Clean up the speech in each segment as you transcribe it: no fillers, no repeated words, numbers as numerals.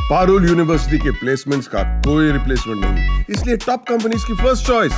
Parul university के placements का कोई रिप्लेसमेंट नहीं, इसलिए टॉप कंपनीज की फर्स्ट चॉइस।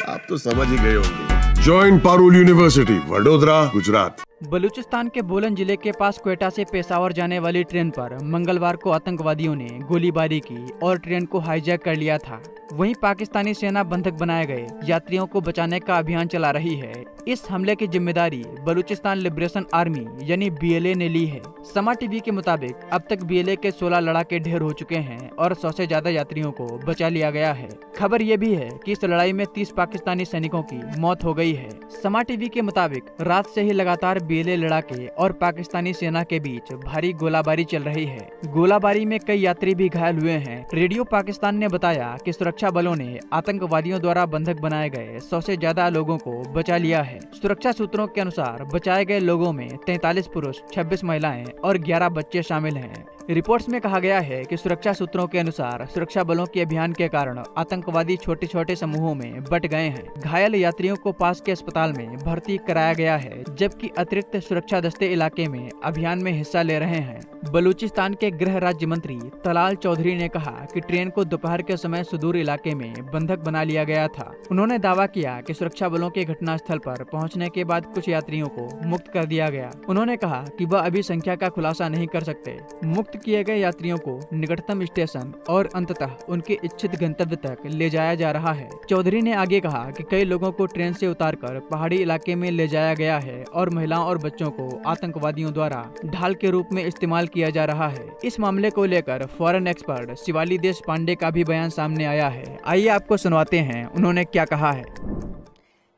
आप तो समझ ही गए होंगे। Join Parul University, Vadodara, Gujarat. बलूचिस्तान के बोलन जिले के पास क्वेटा से पेशावर जाने वाली ट्रेन पर मंगलवार को आतंकवादियों ने गोलीबारी की और ट्रेन को हाईजैक कर लिया था। वहीं पाकिस्तानी सेना बंधक बनाए गए यात्रियों को बचाने का अभियान चला रही है। इस हमले की जिम्मेदारी बलूचिस्तान लिबरेशन आर्मी यानी BLA ने ली है। समा टीवी के मुताबिक अब तक BLA के 16 लड़ाके ढेर हो चुके हैं और 100 से ज्यादा यात्रियों को बचा लिया गया है। खबर ये भी है कि इस लड़ाई में 30 पाकिस्तानी सैनिकों की मौत हो गई है। समा टीवी के मुताबिक रात से ही लगातार BLA लड़ाके और पाकिस्तानी सेना के बीच भारी गोलाबारी चल रही है। गोलाबारी में कई यात्री भी घायल हुए हैं। रेडियो पाकिस्तान ने बताया कि सुरक्षा बलों ने आतंकवादियों द्वारा बंधक बनाए गए 100 से ज्यादा लोगों को बचा लिया है। सुरक्षा सूत्रों के अनुसार बचाए गए लोगों में 43 पुरुष, 26 महिलाएं और 11 बच्चे शामिल हैं। रिपोर्ट्स में कहा गया है कि सुरक्षा सूत्रों के अनुसार सुरक्षा बलों के अभियान के कारण आतंकवादी छोटे छोटे समूहों में बट गए हैं। घायल यात्रियों को पास के अस्पताल में भर्ती कराया गया है, जबकि अतिरिक्त सुरक्षा दस्ते इलाके में अभियान में हिस्सा ले रहे हैं। बलूचिस्तान के गृह राज्य मंत्री तलाल चौधरी ने कहा कि ट्रेन को दोपहर के समय सुदूर इलाके में बंधक बना लिया गया था। उन्होंने दावा किया कि सुरक्षा बलों के घटनास्थल पर पहुंचने के बाद कुछ यात्रियों को मुक्त कर दिया गया। उन्होंने कहा कि वह अभी संख्या का खुलासा नहीं कर सकते। मुक्त किए गए यात्रियों को निकटतम स्टेशन और अंततः उनके इच्छित गंतव्य तक ले जाया जा रहा है। चौधरी ने आगे कहा कि कई लोगों को ट्रेन से उतारकर पहाड़ी इलाके में ले जाया गया है और महिलाओं और बच्चों को आतंकवादियों द्वारा ढाल के रूप में इस्तेमाल किया जा रहा है। इस मामले को लेकर फॉरेन एक्सपर्ट शिवाली देश पांडे का भी बयान सामने आया है। आइए आपको सुनवाते हैं उन्होंने क्या कहा है।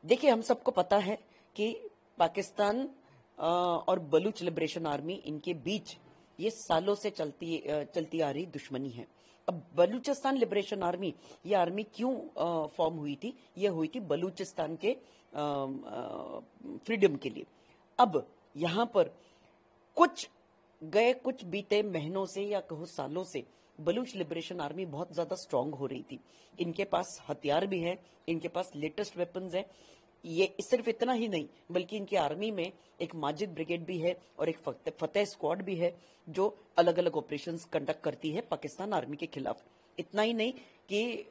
देखिए, हम सबको पता है कि पाकिस्तान और बलूच लिबरेशन आर्मी, इनके बीच ये सालों से चलती आ रही दुश्मनी है। अब बलूचिस्तान लिबरेशन आर्मी, ये आर्मी क्यों फॉर्म हुई थी? ये हुई थी बलूचिस्तान के फ्रीडम के लिए। अब यहाँ पर कुछ बीते महीनों से या कहो सालों से बलूच लिबरेशन आर्मी बहुत ज्यादा स्ट्रांग हो रही थी। इनके पास हथियार भी है, इनके पास लेटेस्ट वेपन्स है। ये सिर्फ इतना ही नहीं, बल्कि इनकी आर्मी में एक माजिद ब्रिगेड भी है और एक फतेह स्क्वाड भी है, जो अलग अलग ऑपरेशंस कंडक्ट करती है पाकिस्तान आर्मी के खिलाफ। इतना ही नहीं कि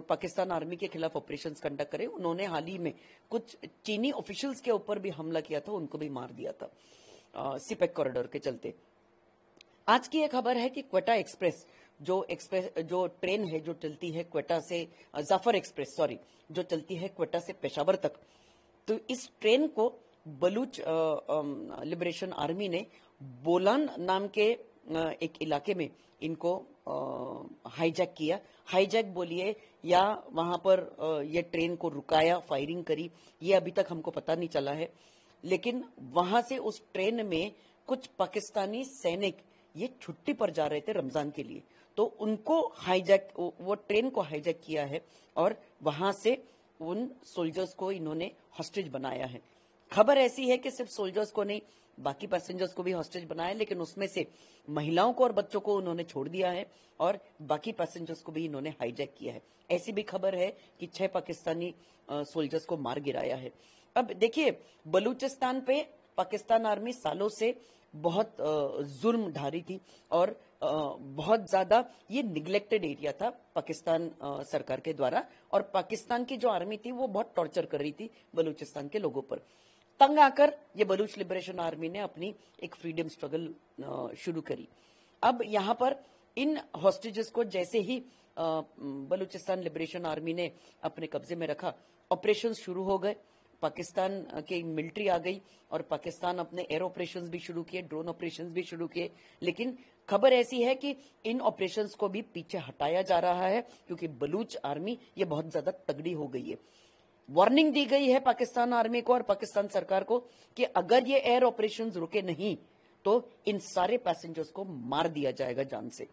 पाकिस्तान आर्मी के खिलाफ ऑपरेशंस कंडक्ट करे, उन्होंने हाल ही में कुछ चीनी ऑफिशियल्स के ऊपर भी हमला किया था, उनको भी मार दिया था सिपेक कॉरिडोर के चलते। आज की एक खबर है कि क्वेटा एक्सप्रेस जो ट्रेन है जो चलती है क्वेटा से, जाफर एक्सप्रेस सॉरी, जो चलती है क्वेटा से पेशावर तक, तो इस ट्रेन को बलूच लिबरेशन आर्मी ने बोलान नाम के एक इलाके में इनको हाईजैक किया। हाईजैक बोलिए या वहां पर ये ट्रेन को रुकाया, फायरिंग करी, ये अभी तक हमको पता नहीं चला है। लेकिन वहां से उस ट्रेन में कुछ पाकिस्तानी सैनिक ये छुट्टी पर जा रहे थे रमजान के लिए, तो उनको वो ट्रेन को हाईजैक किया है और वहां से उन सोल्जर्स को इन्होंने हॉस्टेज बनाया है। खबर ऐसी है कि सिर्फ सोल्जर्स को नहीं, बाकी पैसेंजर्स को भी हॉस्टेज बनाया, लेकिन उसमें से महिलाओं को और बच्चों को उन्होंने छोड़ दिया है और बाकी पैसेंजर्स को भी इन्होंने हाईजैक किया है। ऐसी भी खबर है कि 6 पाकिस्तानी सोल्जर्स को मार गिराया है। अब देखिए, बलूचिस्तान पे पाकिस्तान आर्मी सालों से बहुत जुर्म ढारी थी और बहुत ज्यादा ये निग्लेक्टेड एरिया था पाकिस्तान सरकार के द्वारा, और पाकिस्तान की जो आर्मी थी वो बहुत टॉर्चर कर रही थी बलूचिस्तान के लोगों पर। तंग आकर ये बलूच लिबरेशन आर्मी ने अपनी एक फ्रीडम स्ट्रगल शुरू करी। अब यहाँ पर इन हॉस्टेजेस को जैसे ही बलूचिस्तान लिबरेशन आर्मी ने अपने कब्जे में रखा, ऑपरेशन शुरू हो गए। पाकिस्तान की मिलिट्री आ गई और पाकिस्तान अपने एयर ऑपरेशंस भी शुरू किए, ड्रोन ऑपरेशंस भी शुरू किए। लेकिन खबर ऐसी है कि इन ऑपरेशंस को भी पीछे हटाया जा रहा है, क्योंकि बलूच आर्मी ये बहुत ज्यादा तगड़ी हो गई है। वार्निंग दी गई है पाकिस्तान आर्मी को और पाकिस्तान सरकार को कि अगर ये एयर ऑपरेशंस रुके नहीं तो इन सारे पैसेंजर्स को मार दिया जाएगा जान से।